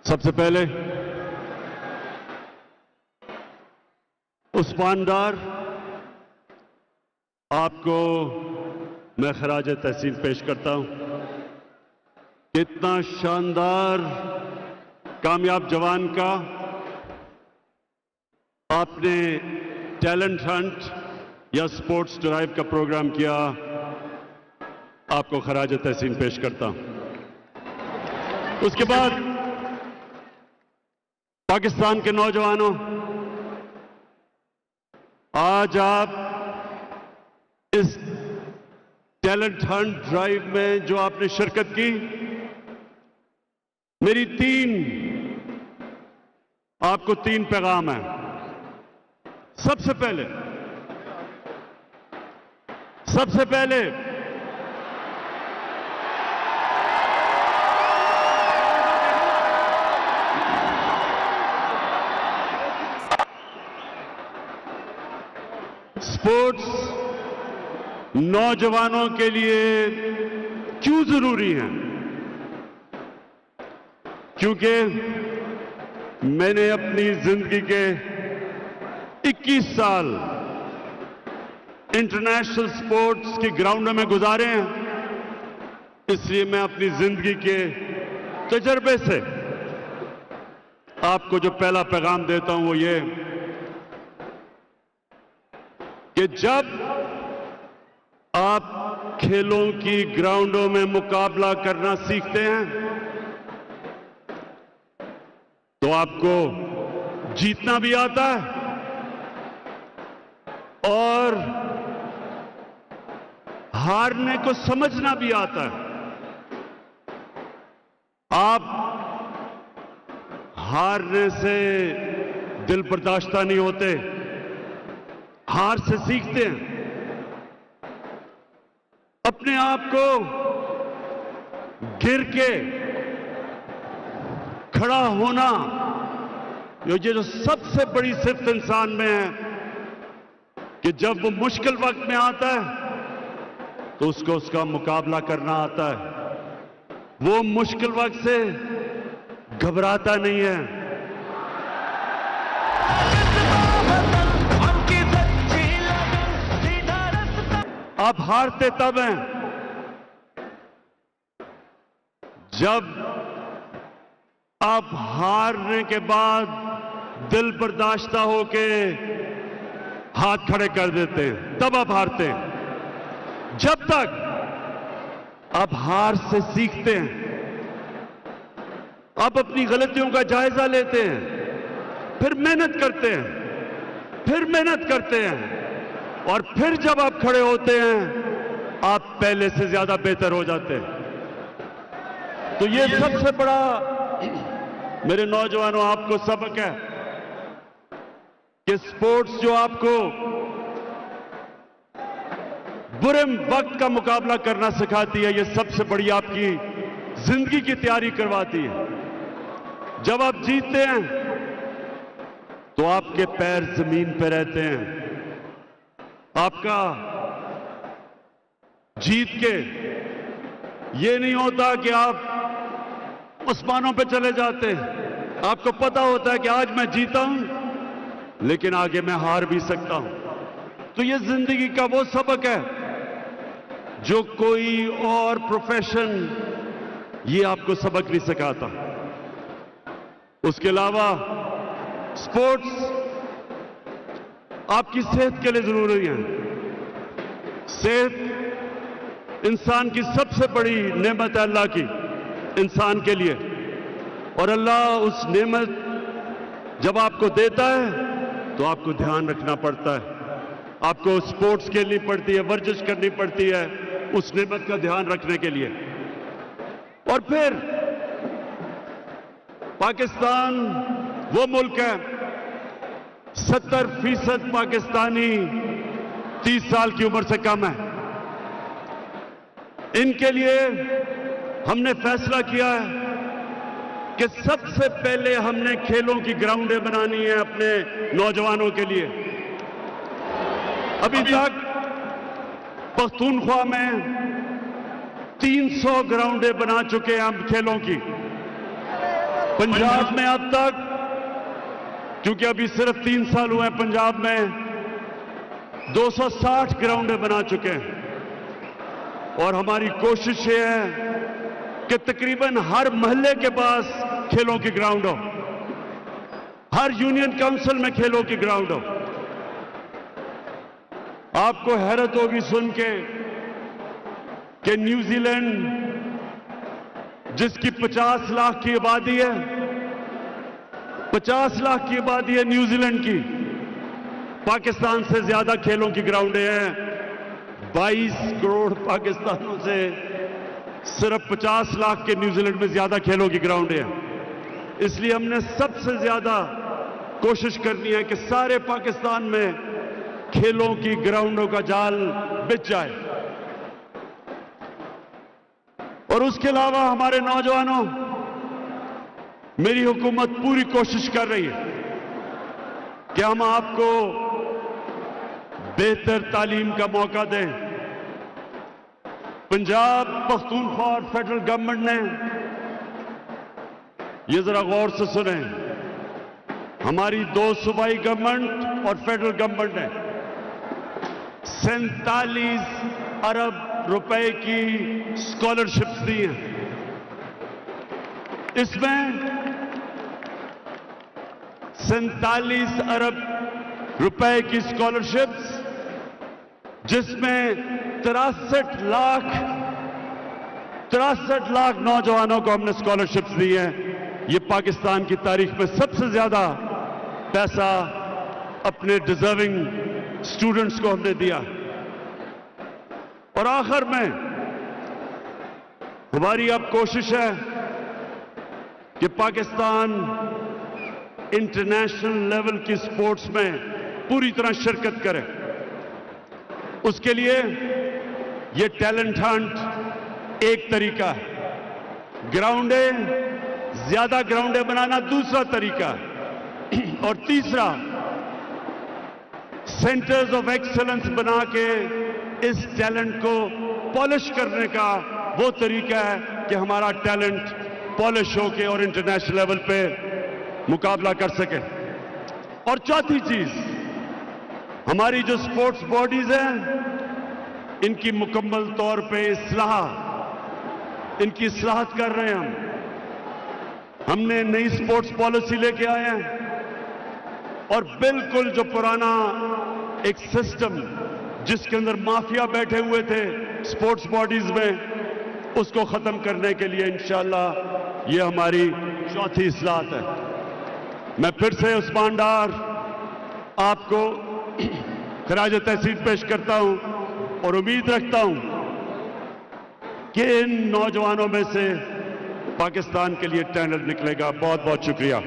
सबसे पहले उस्मानदार आपको मैं खराज तहसीन पेश करता हूं। कितना शानदार कामयाब जवान का आपने टैलेंट हंट या स्पोर्ट्स ड्राइव का प्रोग्राम किया, आपको खराज तहसीन पेश करता हूं। उसके बाद पाकिस्तान के नौजवानों, आज आप इस टैलेंट हंट ड्राइव में जो आपने शिरकत की, मेरी आपको तीन पैगाम है। सबसे पहले स्पोर्ट्स नौजवानों के लिए क्यों जरूरी है? क्योंकि मैंने अपनी जिंदगी के 21 साल इंटरनेशनल स्पोर्ट्स के ग्राउंडों में गुजारे हैं। इसलिए मैं अपनी जिंदगी के तजर्बे से आपको जो पहला पैगाम देता हूं वो ये कि जब आप खेलों की ग्राउंडों में मुकाबला करना सीखते हैं तो आपको जीतना भी आता है और हारने को समझना भी आता है। आप हारने से दिल बर्दाश्त नहीं होते, हार से सीखते हैं। अपने आप को गिर के खड़ा होना, ये जो सबसे बड़ी सिर्फ इंसान में है कि जब वो मुश्किल वक्त में आता है तो उसको उसका मुकाबला करना आता है। वो मुश्किल वक्त से घबराता नहीं है। आप हारते तब हैं जब आप हारने के बाद दिल बर्दाश्त होके हाथ खड़े कर देते हैं, तब आप हारते हैं। जब तक आप हार से सीखते हैं, आप अपनी गलतियों का जायजा लेते हैं, फिर मेहनत करते हैं और फिर जब आप खड़े होते हैं आप पहले से ज्यादा बेहतर हो जाते हैं। तो ये सबसे बड़ा मेरे नौजवानों आपको सबक है कि स्पोर्ट्स जो आपको बुरे वक्त का मुकाबला करना सिखाती है, ये सबसे बड़ी आपकी जिंदगी की तैयारी करवाती है। जब आप जीतते हैं तो आपके पैर जमीन पर रहते हैं। आपका जीत के ये नहीं होता कि आप आसमानों पे चले जाते हैं। आपको पता होता है कि आज मैं जीता हूं लेकिन आगे मैं हार भी सकता हूं। तो ये जिंदगी का वो सबक है जो कोई और प्रोफेशन ये आपको सबक नहीं सिखाता। उसके अलावा स्पोर्ट्स आपकी सेहत के लिए जरूरी है। सेहत इंसान की सबसे बड़ी नेमत है अल्लाह की, इंसान के लिए। और अल्लाह उस नेमत जब आपको देता है तो आपको ध्यान रखना पड़ता है। आपको स्पोर्ट्स खेलनी पड़ती है, वर्जिश करनी पड़ती है उस नेमत का ध्यान रखने के लिए। और फिर पाकिस्तान वो मुल्क है, 70% पाकिस्तानी 30 साल की उम्र से कम है। इनके लिए हमने फैसला किया है कि सबसे पहले हमने खेलों की ग्राउंडें बनानी है अपने नौजवानों के लिए। अभी तक पख्तूनख्वा में 300 ग्राउंडें बना चुके हैं हम खेलों की। पंजाब में अब तक, क्योंकि अभी सिर्फ 3 साल हुए हैं, पंजाब में 260 ग्राउंडें बना चुके हैं और हमारी कोशिश ये है कि तकरीबन हर मोहल्ले के पास खेलों की ग्राउंड हो, हर यूनियन काउंसिल में खेलों की ग्राउंड हो। आपको हैरत होगी सुन के कि न्यूजीलैंड, जिसकी 50 लाख की आबादी है, 50 लाख की आबादी है न्यूजीलैंड की, पाकिस्तान से ज्यादा खेलों की ग्राउंडें हैं। 22 करोड़ पाकिस्तानों से सिर्फ 50 लाख के न्यूजीलैंड में ज्यादा खेलों की ग्राउंडें हैं। इसलिए हमने सबसे ज्यादा कोशिश करनी है कि सारे पाकिस्तान में खेलों की ग्राउंडों का जाल बिछ जाए। और उसके अलावा हमारे नौजवानों, मेरी हुकूमत पूरी कोशिश कर रही है कि हम आपको बेहतर तालीम का मौका दें। पंजाब पख्तूनख्वा और फेडरल गवर्नमेंट ने, ये जरा गौर से सुने, हमारी 2 सूबाई गवर्नमेंट और फेडरल गवर्नमेंट ने 47 अरब रुपए की स्कॉलरशिप्स दी हैं। इसमें 47 अरब रुपए की स्कॉलरशिप्स, जिसमें 63 लाख नौजवानों को हमने स्कॉलरशिप्स दी हैं। ये पाकिस्तान की तारीख में सबसे ज्यादा पैसा अपने डिजर्विंग स्टूडेंट्स को हमने दिया। और आखिर में हमारी अब कोशिश है कि पाकिस्तान इंटरनेशनल लेवल की स्पोर्ट्स में पूरी तरह शिरकत करे। उसके लिए ये टैलेंट हंट एक तरीका है, ग्राउंडें, ज्यादा ग्राउंडें बनाना दूसरा तरीका है, और तीसरा सेंटर्स ऑफ एक्सीलेंस बना के इस टैलेंट को पॉलिश करने का वो तरीका है कि हमारा टैलेंट पॉलिश होके और इंटरनेशनल लेवल पे मुकाबला कर सके। और चौथी चीज, हमारी जो स्पोर्ट्स बॉडीज हैं, इनकी मुकम्मल तौर पे इनकी इस्लाहत कर रहे हैं हमने नई स्पोर्ट्स पॉलिसी लेके आए हैं और बिल्कुल जो पुराना एक सिस्टम जिसके अंदर माफिया बैठे हुए थे स्पोर्ट्स बॉडीज में, उसको खत्म करने के लिए इंशाअल्लाह ये हमारी चौथी इस्लाहत है। मैं फिर से उस्मान डार आपको खराज तहसीन पेश करता हूं और उम्मीद रखता हूं कि इन नौजवानों में से पाकिस्तान के लिए टैलेंट निकलेगा। बहुत बहुत शुक्रिया।